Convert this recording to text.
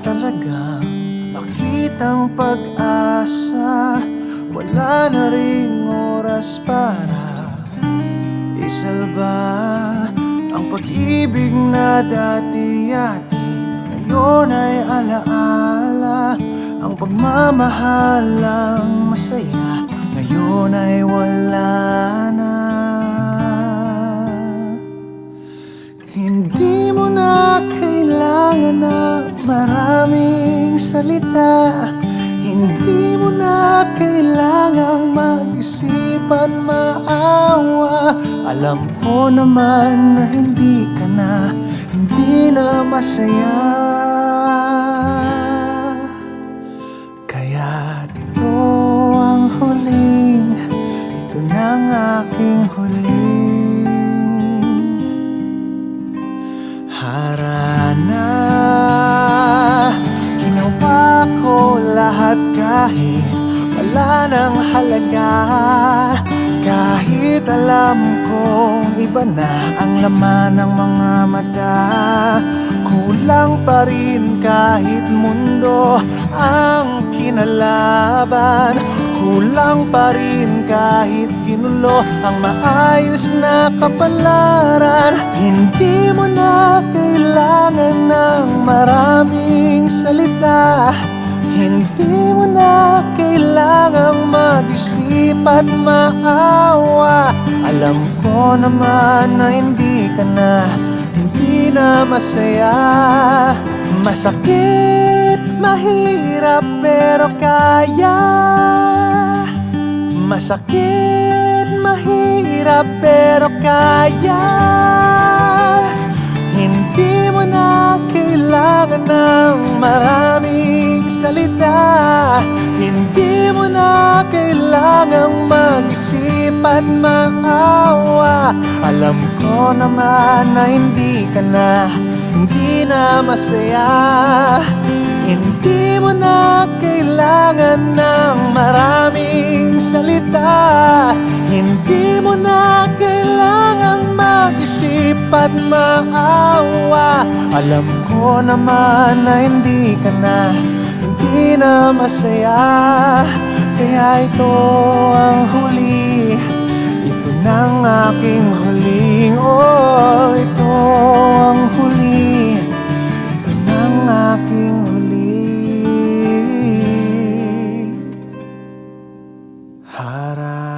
talagang makitang pag-asa. Wala na ring oras para isalba ang pag-ibig na dati atin. Ngayon ay alaala, ang pagmamahalang masaya ngayon ay wala na. Hindi mo na kailangan ng maraming salita. Hindi mo na kailangang mag-isipan maawa. Alam ko naman na hindi ka na, hindi na masaya. Kaya ito ang huling, ito na ang aking huling harana. Ginawa ko lahat kahit wala nang halaga. Kahit alam kong iba na ang laman ng mga mata, kulang pa rin kahit mundo ang kinalaban. Kulang pa rin kahit ginulo ang maayos na kapalaran. Hindi mo na kailangan ng maraming salita. Hindi mo na kailangang mag-isip at maawa. Alam ko naman na hindi ka na, hindi na masaya. Masakit, mahirap pero kaya. Masakit, mahirap pero kaya. Hindi mo na kailangan ng maraming salita. Hindi mo na kailangang mag-isip at maawa. Alam ko naman na hindi ka na, hindi na masaya. Hindi mo na kailangan ng maraming salita. Hindi mo na kailangang mag-isip at maawa. Alam ko naman na hindi ka na, hindi na masaya. Kaya ito ang huli, ito na ang aking huling. Oh, ito ang huli, ito na ang aking huling harap.